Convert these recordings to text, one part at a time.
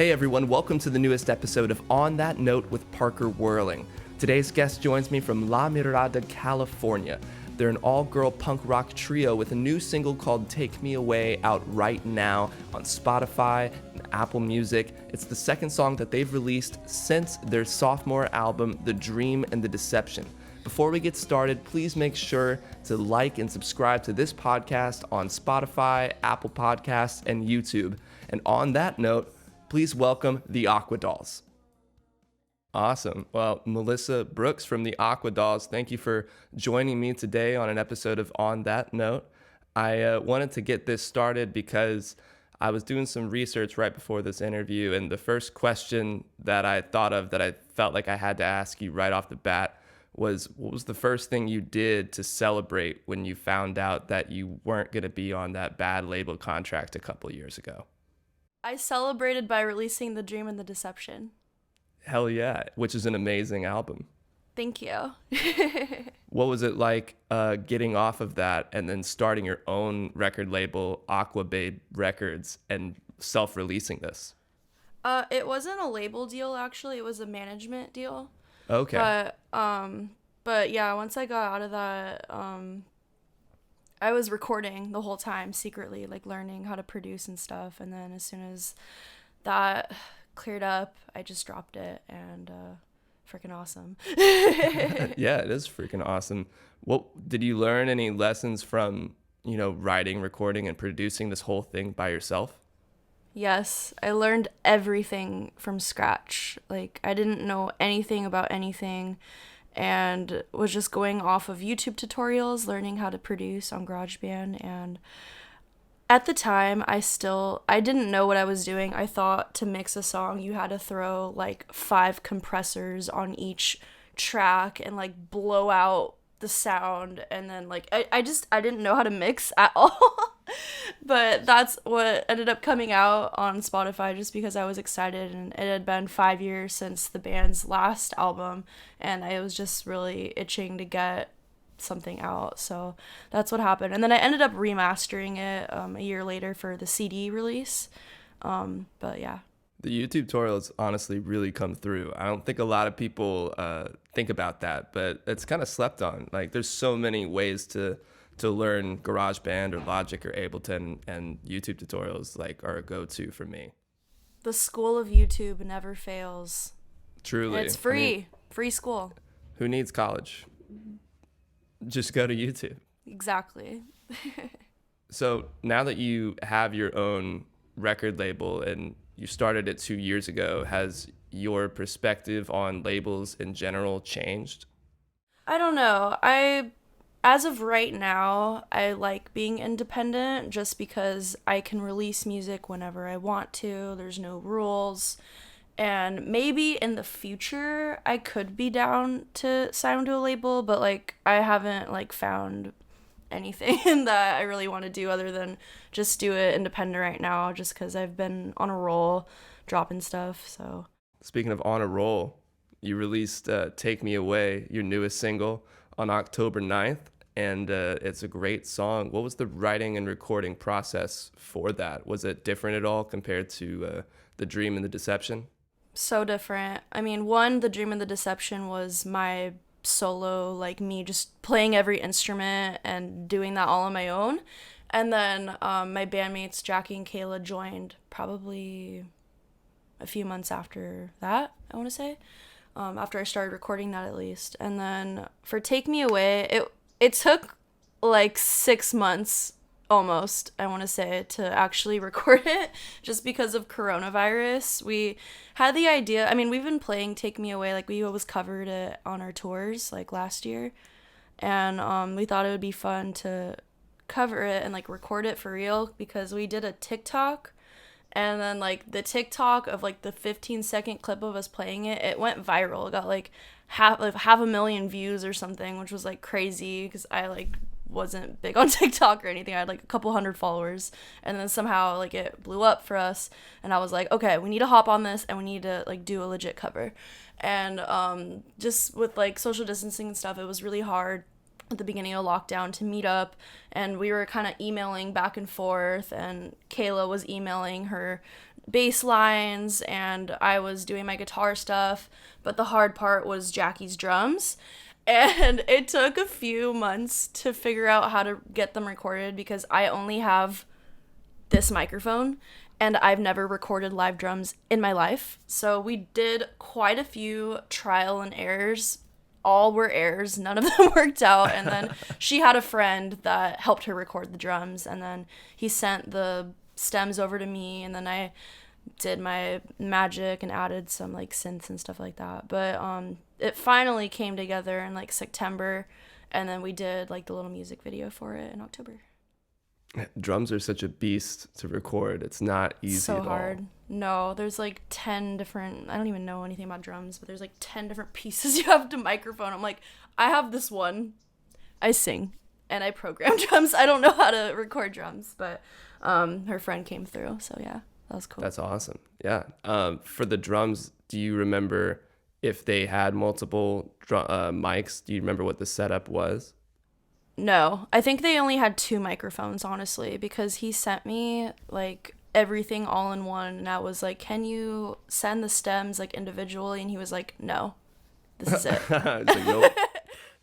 Hey everyone, welcome to the newest episode of On That Note with Parker Whirling. Today's guest joins me from La Mirada, California. They're an all-girl punk rock trio with a new single called Take Me Away out right now on Spotify and Apple Music. It's the second song that they've released since their sophomore album, The Dream and the Deception. Before we get started, please make sure to like and subscribe to this podcast on Spotify, Apple Podcasts, and YouTube. And on that note, please welcome the Aquadolls. Awesome. Well, Melissa Brooks from the Aquadolls, thank you for joining me today on an episode of On That Note. I wanted to get this started because I was doing some research right before this interview, and the first question that I thought of that I felt like I had to ask you right off the bat was, what was the first thing you did to celebrate when you found out that you weren't going to be on that bad label contract a couple years ago? I celebrated by releasing The Dream and the Deception. Hell yeah, which is an amazing album. Thank you. What was it like getting off of that and then starting your own record label, Aquababe Records, and self-releasing this? It wasn't a label deal, actually. It was a management deal. Okay. But yeah, once I got out of that, I was recording the whole time secretly, like learning how to produce and stuff. And then as soon as that cleared up, I just dropped it, and freaking awesome. Yeah, it is freaking awesome. What did you learn any lessons from, writing, recording, and producing this whole thing by yourself? Yes, I learned everything from scratch. Like, I didn't know anything about anything and was just going off of YouTube tutorials, learning how to produce on GarageBand. And at the time, I didn't know what I was doing. I thought to mix a song, you had to throw like 5 compressors on each track and like blow out the sound. And then like, I didn't know how to mix at all. But that's what ended up coming out on Spotify just because I was excited, and it had been 5 years since the band's last album, and I was just really itching to get something out. So that's what happened. And then I ended up remastering it a year later for the CD release. But yeah. The YouTube tutorials honestly really come through. I don't think a lot of people think about that, but it's kind of slept on. Like, there's so many ways to learn GarageBand or Logic or Ableton, and YouTube tutorials are a go-to for me. The school of YouTube never fails. Truly. And it's free. Free school. Who needs college? Just go to YouTube. Exactly. So now that you have your own record label and you started it 2 years ago, has your perspective on labels in general changed? I don't know. As of right now, I like being independent just because I can release music whenever I want to. There's no rules. And maybe in the future, I could be down to sign to a label, but I haven't found anything that I really want to do other than just do it independent right now, just because I've been on a roll dropping stuff. So speaking of on a roll, you released Take Me Away, your newest single, on October 9th. And it's a great song. What was the writing and recording process for that? Was it different at all compared to The Dream and the Deception? So different. I mean, The Dream and the Deception was my solo, me just playing every instrument and doing that all on my own. And then my bandmates, Jackie and Kayla, joined probably a few months after that, I want to say. After I started recording that, at least. And then for Take Me Away, it took 6 months almost, I want to say, to actually record it just because of coronavirus. We had the idea, we've been playing Take Me Away, we always covered it on our tours last year, and we thought it would be fun to cover it and record it for real, because we did a TikTok, and then the TikTok of the 15-second clip of us playing it went viral. It got half a million views or something, which was crazy because I wasn't big on TikTok or anything. I had a couple hundred followers, and then somehow it blew up for us, and I was like, okay, we need to hop on this and we need to do a legit cover. And just with social distancing and stuff, it was really hard at the beginning of lockdown to meet up, and we were kind of emailing back and forth, and Kayla was emailing her bass lines and I was doing my guitar stuff, but the hard part was Jackie's drums. And it took a few months to figure out how to get them recorded because I only have this microphone and I've never recorded live drums in my life. So we did quite a few trial and errors. All were errors. None of them worked out. And then she had a friend that helped her record the drums. And then he sent the stems over to me. And then I did my magic and added some like synths and stuff like that. But it finally came together in like September. And then we did like the little music video for it in October. Drums are such a beast to record. It's not easy So at hard. all. No, there's like 10 different, I don't even know anything about drums, but there's like 10 different pieces you have to microphone. I'm like, I have this one. I sing and I program drums. I don't know how to record drums, but her friend came through. So yeah, that was cool. That's awesome. Yeah. For the drums, do you remember if they had multiple mics? Do you remember what the setup was? No, I think they only had 2 microphones, honestly, because he sent me like everything all in one. And I was like, can you send the stems like individually? And he was like, no, this is it. It's like, nope.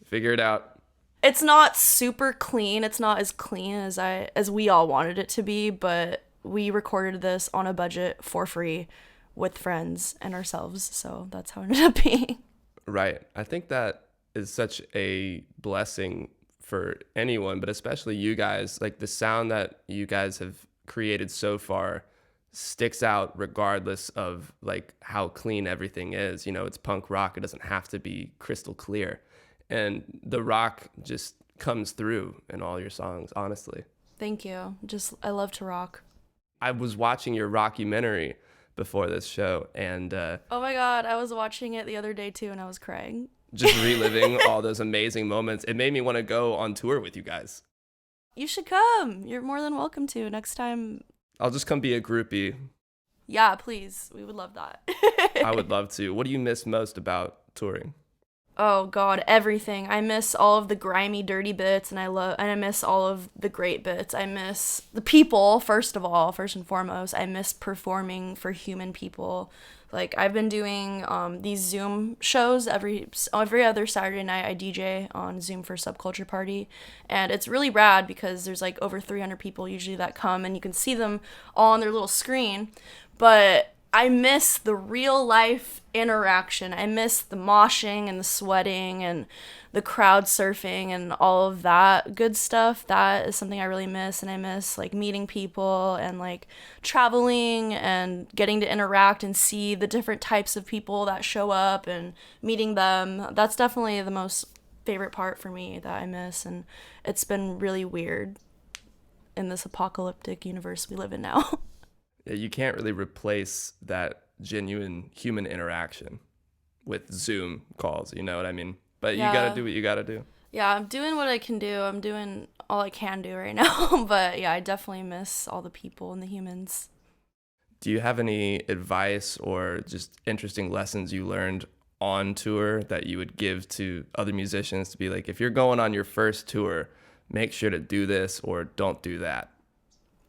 Figure it out. It's not super clean. It's not as clean as we all wanted it to be, but we recorded this on a budget for free with friends and ourselves. So that's how it ended up being. Right. I think that is such a blessing for anyone, but especially you guys. Like the sound that you guys have created so far sticks out regardless of like how clean everything is. You know, it's punk rock. It doesn't have to be crystal clear. And the rock just comes through in all your songs, honestly. Thank you. I love to rock. I was watching your rockumentary before this show and Oh my God, I was watching it the other day too and I was crying. Just reliving all those amazing moments. It made me want to go on tour with you guys. You should come. You're more than welcome to next time. I'll just come be a groupie. Yeah, please. We would love that. I would love to. What do you miss most about touring? Oh God, everything. I miss all of the grimy, dirty bits, and I miss all of the great bits. I miss the people, first and foremost. I miss performing for human people. Like I've been doing these Zoom shows every other Saturday night. I DJ on Zoom for Subculture Party, and it's really rad because there's like over 300 people usually that come, and you can see them all on their little screen. But I miss the real life interaction. I miss the moshing and the sweating and the crowd surfing and all of that good stuff. That is something I really miss. And I miss like meeting people and like traveling and getting to interact and see the different types of people that show up and meeting them. That's definitely the most favorite part for me that I miss. And it's been really weird in this apocalyptic universe we live in now. Yeah, you can't really replace that genuine human interaction with Zoom calls, you know what I mean? But Yeah. You gotta do what you gotta do. Yeah, I'm doing what I can do. I'm doing all I can do right now. But yeah, I definitely miss all the people and the humans. Do you have any advice or just interesting lessons you learned on tour that you would give to other musicians to be like, if you're going on your first tour, make sure to do this or don't do that?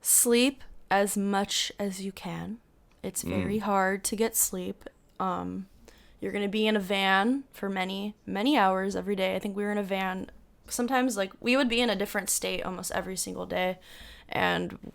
Sleep as much as you can. It's very hard to get sleep. You're going to be in a van for many, many hours every day. I think we were in a van. Sometimes like we would be in a different state almost every single day. And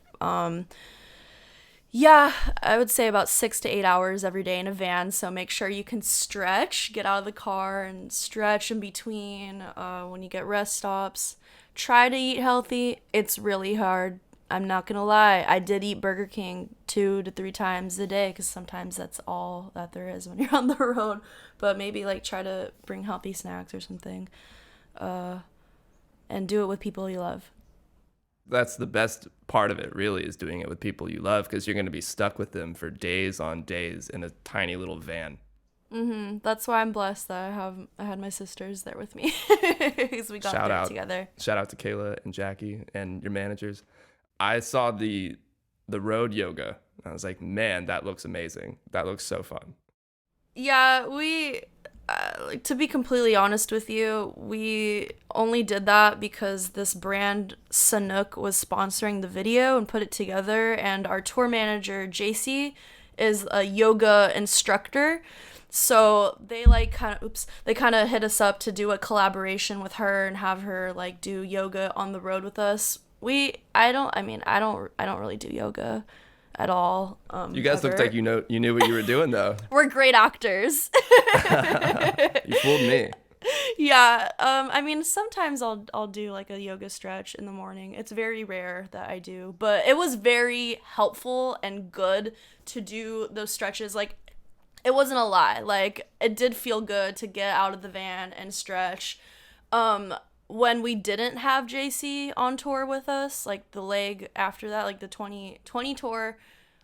yeah, I would say about 6 to 8 hours every day in a van. So make sure you can stretch, get out of the car and stretch in between when you get rest stops. Try to eat healthy. It's really hard. I'm not gonna lie, I did eat Burger King 2 to 3 times a day because sometimes that's all that there is when you're on the road. But maybe like try to bring healthy snacks or something, and do it with people you love. That's the best part of it, really, is doing it with people you love because you're going to be stuck with them for days on days in a tiny little van. That's why I'm blessed that I had my sisters there with me because we got Shout there out. together. Shout out to Kayla and Jackie and your managers. I saw the road yoga. I was like, man, that looks amazing. That looks so fun. Yeah, we, to be completely honest with you, we only did that because this brand, Sanuk, was sponsoring the video and put it together. And our tour manager, JC, is a yoga instructor. So they like kind of hit us up to do a collaboration with her and have her like do yoga on the road with us. I don't really do yoga at all. You guys ever. looked like you knew what you were doing though. We're great actors. You fooled me. Yeah. Sometimes I'll do like a yoga stretch in the morning. It's very rare that I do, but it was very helpful and good to do those stretches. Like, it wasn't a lie. Like, it did feel good to get out of the van and stretch. When we didn't have JC on tour with us, like the leg after that, like the 2020 tour,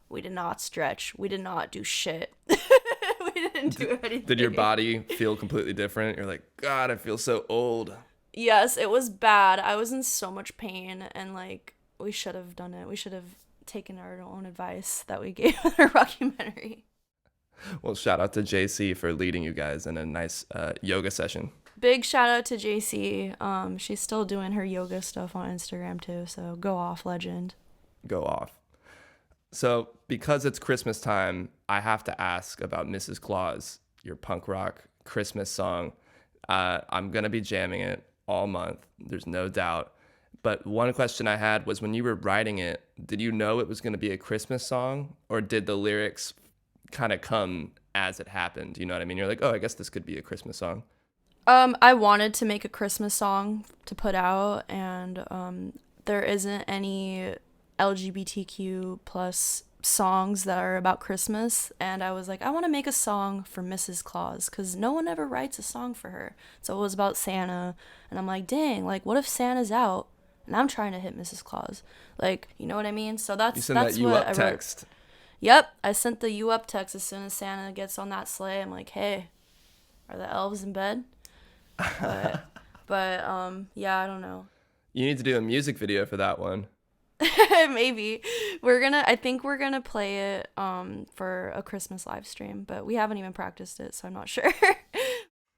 we did not stretch. We did not do shit. We didn't do anything. Did your body feel completely different? You're like, God, I feel so old. Yes, it was bad. I was in so much pain, and like, we should have done it. We should have taken our own advice that we gave in our documentary. Well, shout out to JC for leading you guys in a nice yoga session. Big shout out to JC. She's still doing her yoga stuff on Instagram too, so go off, legend. Go off. So, because it's Christmas time, I have to ask about Mrs. Claus, your punk rock Christmas song. I'm going to be jamming it all month. There's no doubt. But one question I had was, when you were writing it, did you know it was going to be a Christmas song, or did the lyrics kind of come as it happened? You know what I mean? You're like, oh, I guess this could be a Christmas song. I wanted to make a Christmas song to put out, and there isn't any LGBTQ plus songs that are about Christmas, and I was like, I want to make a song for Mrs. Claus, because no one ever writes a song for her. So it was about Santa, and I'm like, dang, like, what if Santa's out and I'm trying to hit Mrs. Claus? Like, you know what I mean? So that's you sent that you up text. Yep, I sent the you up text as soon as Santa gets on that sleigh. I'm like, hey, are the elves in bed? But yeah, I don't know. You need to do a music video for that one. Maybe I think we're gonna play it for a Christmas live stream, but we haven't even practiced it, so I'm not sure.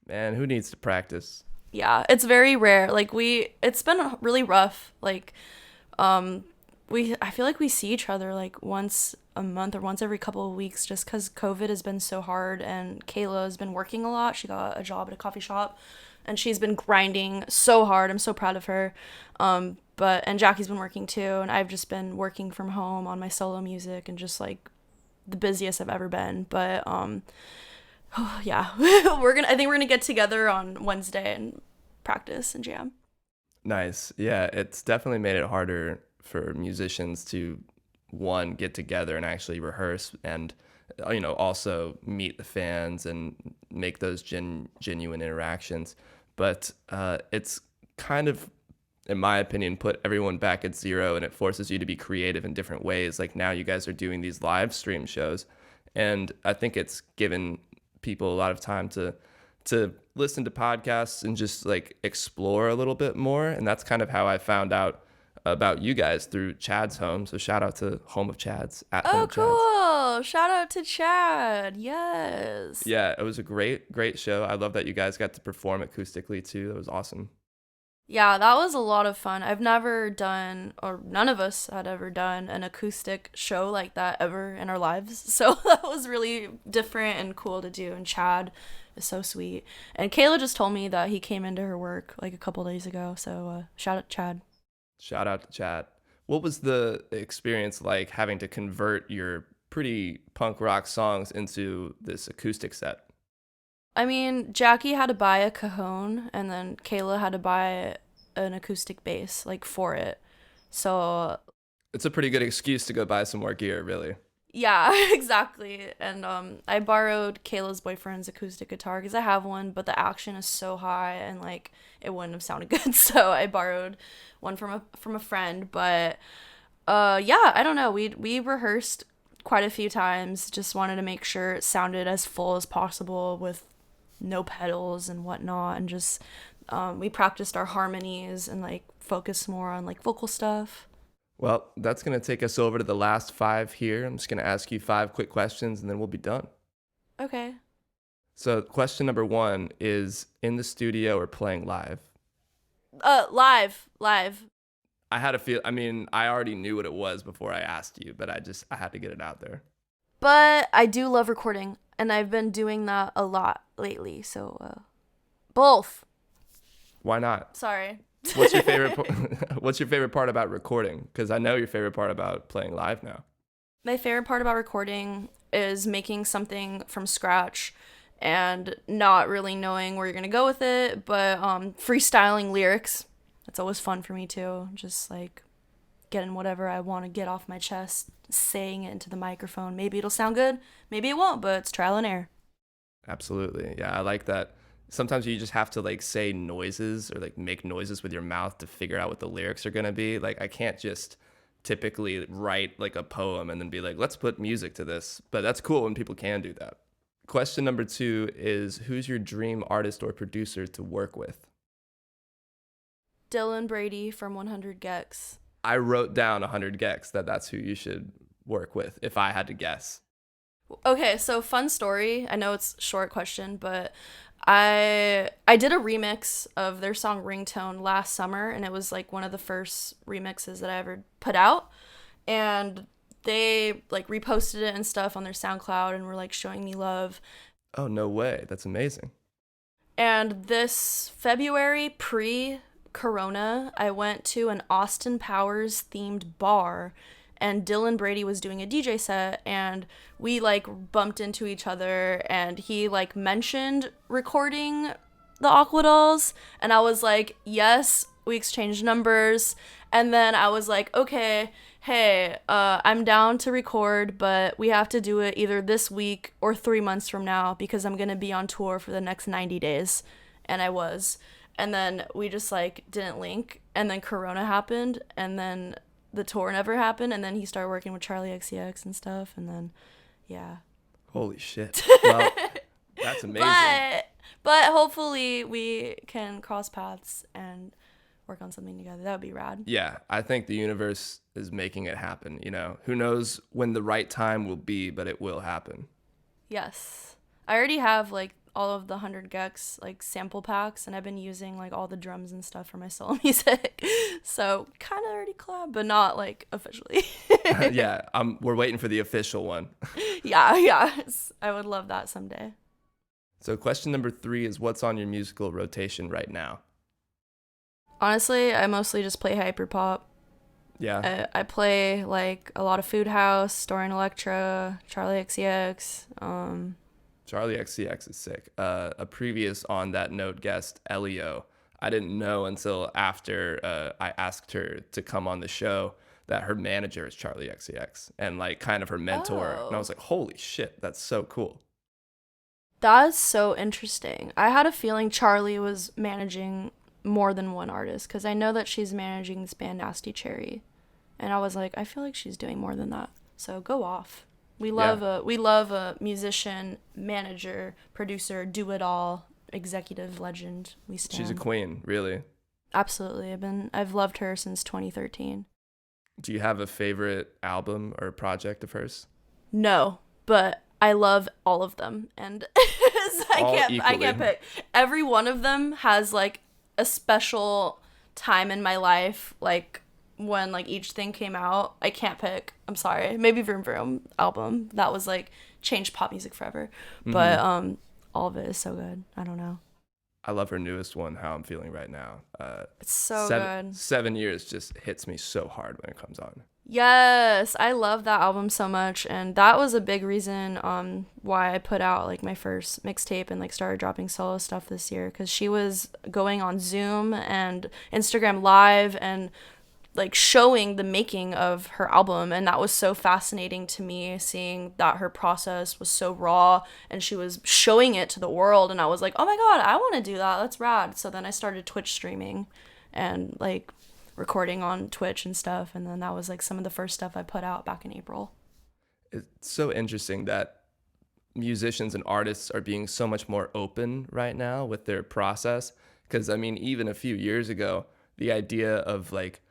Man, who needs to practice? Yeah, it's very rare. Like, it's been really rough. Like, I feel like we see each other like once a month or once every couple of weeks, just because COVID has been so hard, and Kayla has been working a lot. She got a job at a coffee shop, and she's been grinding so hard. I'm so proud of her. And Jackie's been working too, and I've just been working from home on my solo music, and just like the busiest I've ever been. But yeah, I think we're gonna get together on Wednesday and practice and jam. Nice. Yeah, it's definitely made it harder for musicians to, one, get together and actually rehearse, and also meet the fans and make those genuine interactions. But it's kind of, in my opinion, put everyone back at zero, and it forces you to be creative in different ways. Like, now you guys are doing these live stream shows, and I think it's given people a lot of time to listen to podcasts and just like explore a little bit more. And that's kind of how I found out about you guys, through Chad's home. So shout out to Home of Chad's at Home of Chad's. Oh, cool. Shout out to Chad. Yes. Yeah, it was a great show. I love that you guys got to perform acoustically too. That was awesome. Yeah, that was a lot of fun. I've never done, or none of us had ever done, an acoustic show like that ever in our lives. So that was really different and cool to do. And Chad is so sweet. And Kayla just told me that he came into her work like a couple days ago. So shout out Chad. Shout out to Chad. What was the experience like, having to convert your pretty punk rock songs into this acoustic set? I mean, Jackie had to buy a cajon, and then Kayla had to buy an acoustic bass, like, for it. So it's a pretty good excuse to go buy some more gear, really. Yeah, exactly. And I borrowed Kayla's boyfriend's acoustic guitar because I have one, but the action is so high and like it wouldn't have sounded good. So I borrowed one from a friend. But yeah, I don't know. We rehearsed quite a few times. Just wanted to make sure it sounded as full as possible with no pedals and whatnot, and just we practiced our harmonies and like focused more on like vocal stuff. Well, that's going to take us over to the last 5 here. I'm just going to ask you 5 quick questions and then we'll be done. Okay. So question number 1 is, in the studio or playing live? Live. I had a feel, I mean, I already knew what it was before I asked you, but I had to get it out there. But I do love recording, and I've been doing that a lot lately. So both. Why not? Sorry. What's your favorite what's your favorite part about recording? Because I know your favorite part about playing live now. My favorite part about recording is making something from scratch and not really knowing where you're going to go with it, but freestyling lyrics. That's always fun for me too. Just like getting whatever I want to get off my chest, saying it into the microphone. Maybe it'll sound good, maybe it won't, but it's trial and error. Absolutely. Yeah, I like that. Sometimes you just have to like say noises or like make noises with your mouth to figure out what the lyrics are going to be. Like I can't just typically write like a poem and then be like, let's put music to this. But that's cool when people can do that. Question number 2 is, who's your dream artist or producer to work with? Dylan Brady from 100 gecs. I wrote down 100 gecs that's who you should work with if I had to guess. Okay, so fun story. I know it's a short question, but I did a remix of their song Ringtone last summer, and it was like one of the first remixes that I ever put out. And they like reposted it and stuff on their SoundCloud and were like showing me love. Oh, no way. That's amazing. And this February pre-corona, I went to an Austin Powers themed bar, and Dylan Brady was doing a DJ set, and we like bumped into each other, and he like mentioned recording the Aquadolls, and I was like, yes. We exchanged numbers, and then I was like, okay, hey, I'm down to record, but we have to do it either this week or 3 months from now because I'm gonna be on tour for the next 90 days. And I was. And then we just like didn't link, and then Corona happened, and then the tour never happened, and then he started working with Charlie XCX and stuff, and then yeah. Holy shit. Well, that's amazing. But hopefully we can cross paths and work on something together. That would be rad. Yeah, I think the universe is making it happen, you know. Who knows when the right time will be, but it will happen. Yes. I already have like all of the 100 gecs like sample packs, and I've been using like all the drums and stuff for my solo music. So kind of already collab, but not like officially. Yeah, we're waiting for the official one. Yeah. I would love that someday. So question number 3 is, what's on your musical rotation right now? Honestly, I mostly just play hyperpop. Yeah. I play like a lot of Food House, Dorian Electra, Charlie XCX. Charlie XCX is sick. A previous On That Note guest, Elio, I didn't know until after I asked her to come on the show that her manager is Charlie XCX and like kind of her mentor. Oh. And I was like, holy shit, that's so cool. That's so interesting. I had a feeling Charlie was managing more than one artist, because I know that she's managing this band Nasty Cherry, and I was like, I feel like she's doing more than that. So go off. We love a musician, manager, producer, do it all, executive legend. We stand. She's a queen, really. Absolutely. I've loved her since 2013. Do you have a favorite album or project of hers? No, but I love all of them, and I can't pick. Every one of them has like a special time in my life, like when like each thing came out. I can't pick. I'm sorry. Maybe Vroom Vroom album. That was like changed pop music forever. Mm-hmm. But all of it is so good. I don't know. I love her newest one, How I'm Feeling Right Now. It's so good. 7 years just hits me so hard when it comes on. Yes, I love that album so much, and that was a big reason why I put out like my first mixtape and like started dropping solo stuff this year, because she was going on Zoom and Instagram Live and like showing the making of her album, and that was so fascinating to me, seeing that her process was so raw and she was showing it to the world, and I was like, oh my god, I want to do that, that's rad. So then I started Twitch streaming and like recording on Twitch and stuff, and then that was like some of the first stuff I put out back in April. It's so interesting that musicians and artists are being so much more open right now with their process, because I mean, even a few years ago, the idea of like,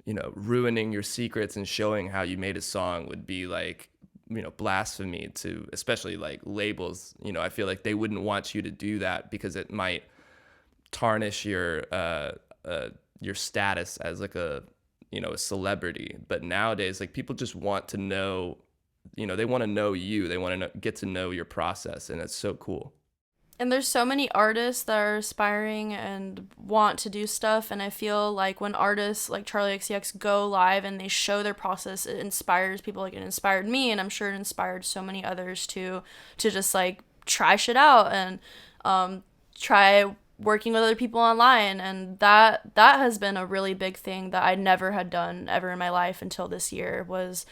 you know, ruining your secrets and showing how you made a song would be like, you know, blasphemy to especially like labels. You know, I feel like they wouldn't want you to do that because it might tarnish your status as like a, you know, a celebrity. But nowadays, like, people just want to know they want to know you. They want to get to know your process, and it's so cool. And there's so many artists that are aspiring and want to do stuff, and I feel like when artists like Charlie XCX go live and they show their process, it inspires people. Like, it inspired me, and I'm sure it inspired so many others to just like try shit out and try working with other people online. And that has been a really big thing that I never had done ever in my life until this year, was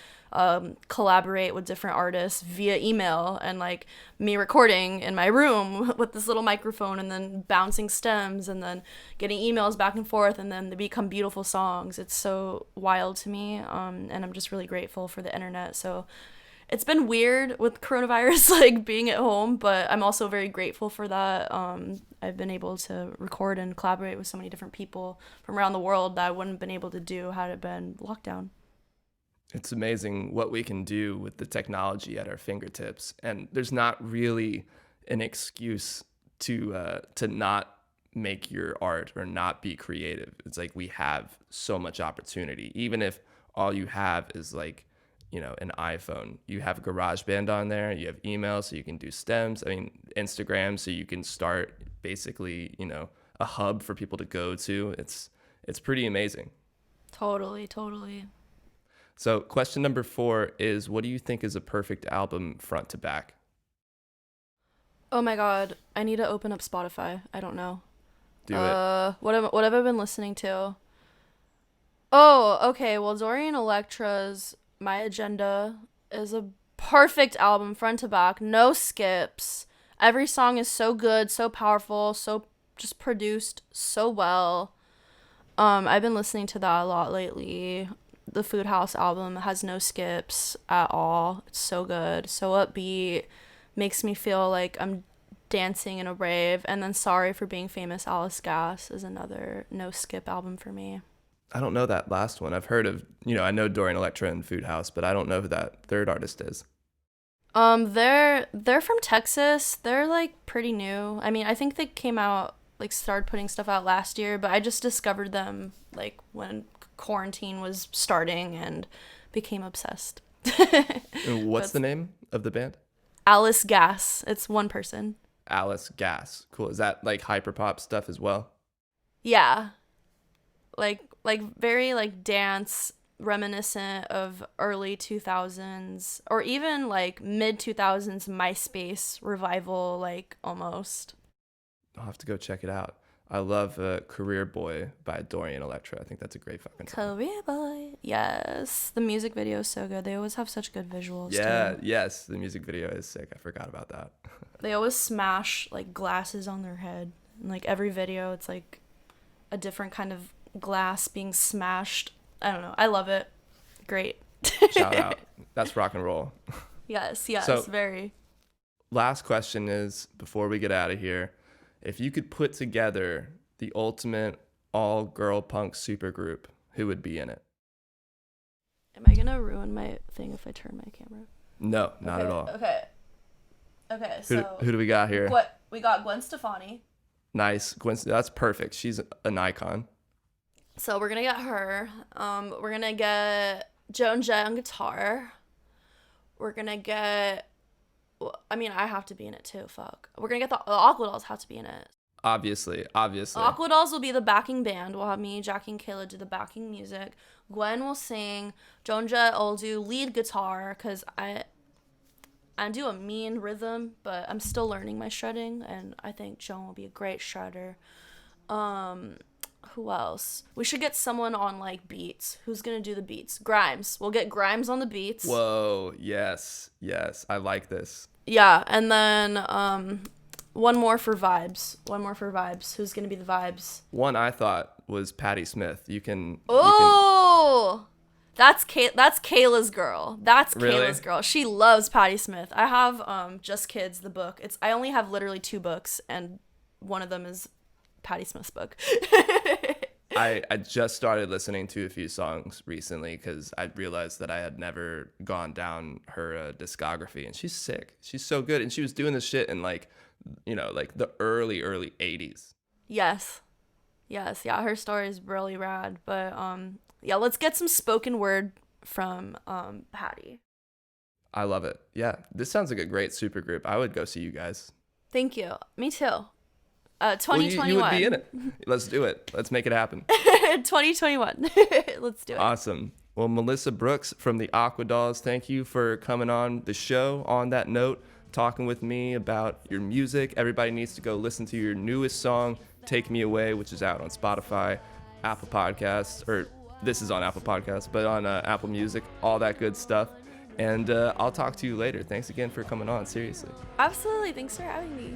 collaborate with different artists via email, and like me recording in my room with this little microphone and then bouncing stems and then getting emails back and forth, and then they become beautiful songs. It's so wild to me, and I'm just really grateful for the internet. So it's been weird with coronavirus, like being at home, but I'm also very grateful for that. I've been able to record and collaborate with so many different people from around the world that I wouldn't have been able to do had it been lockdown. It's amazing what we can do with the technology at our fingertips, and there's not really an excuse to not make your art or not be creative. It's like we have so much opportunity, even if all you have is like, an iPhone. You have GarageBand on there. You have email, so you can do stems. I mean, Instagram, so you can start basically, a hub for people to go to. It's pretty amazing. Totally. So question number 4 is, what do you think is a perfect album front to back? Oh my God, I need to open up Spotify. I don't know. Do it. What have I been listening to? Oh, okay. Well, Dorian Electra's My Agenda is a perfect album front to back. No skips. Every song is so good, so powerful, so just produced so well. I've been listening to that a lot lately. The Food House album has no skips at all. It's so good, so upbeat, makes me feel like I'm dancing in a rave. And then Sorry for Being Famous, Alice Gas is another no skip album for me. I don't know that last one. I've heard of, I know Dorian Electra and Food House, but I don't know who that third artist is. They're from Texas. They're like pretty new. I mean, I think they came out, like started putting stuff out last year, but I just discovered them like when quarantine was starting and became obsessed. And what's the name of the band? Alice Gas. It's one person. Alice Gas. Cool. Is that like hyperpop stuff as well? Yeah. Like very like dance, reminiscent of early 2000s or even like mid 2000s MySpace revival, like almost. I'll have to go check it out. I love Career Boy by Dorian Electra. I think that's a great fucking song. Career Boy. Yes. The music video is so good. They always have such good visuals too. Yes. The music video is sick. I forgot about that. They always smash like glasses on their head. And like every video, it's like a different kind of glass being smashed. I don't know. I love it. Great. Shout out. That's rock and roll. Yes, So, very. Last question is, before we get out of here, if you could put together the ultimate all-girl punk supergroup, who would be in it? Am I going to ruin my thing if I turn my camera? No, not at all. Okay, so... Who do we got here? We got Gwen Stefani. Nice. Gwen, that's perfect. She's an icon. So we're going to get her. We're going to get Joan Jett on guitar. We're going to get... I mean, I have to be in it too, fuck. We're going to get the Aquadolls have to be in it. Obviously. Aquadolls will be the backing band. We'll have me, Jackie, and Kayla do the backing music. Gwen will sing. Joan Jett will do lead guitar, because I do a mean rhythm, but I'm still learning my shredding, and I think Joan will be a great shredder. Who else? We should get someone on, like, beats. Who's gonna do the beats? Grimes. We'll get Grimes on the beats. Whoa, yes. I like this. Yeah, and then one more for vibes. Who's gonna be the vibes? One I thought was Patti Smith. That's Kayla's girl. Really? Kayla's girl. She loves Patti Smith. I have Just Kids, the book. I only have literally 2 books, and one of them is Patti Smith's book. I just started listening to a few songs recently because I realized that I had never gone down her discography, and she's sick. She's so good, and she was doing this shit in like the early 80s. Yes, yeah. Her story is really rad. But yeah, let's get some spoken word from Patti. I love it. Yeah, this sounds like a great supergroup. I would go see you guys. Thank you. Me too. Well, 2021. you would be in it. Let's do it. Let's make it happen. 2021. Let's do it. Awesome. Well, Melissa Brooks from the Aquadolls, thank you for coming on the show. On that note, talking with me about your music. Everybody needs to go listen to your newest song, Take Me Away, which is out on Spotify, Apple Podcasts, or this is on Apple Podcasts, but on Apple Music, all that good stuff. And I'll talk to you later. Thanks again for coming on, seriously. Absolutely. Thanks for having me.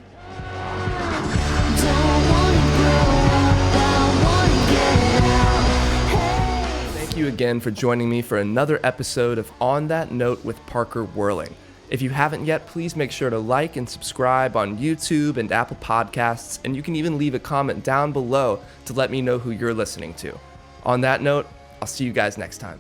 Thank you again for joining me for another episode of On That Note with Parker Whirling. If you haven't yet, please make sure to like and subscribe on YouTube and Apple Podcasts, and you can even leave a comment down below to let me know who you're listening to. On that note, I'll see you guys next time.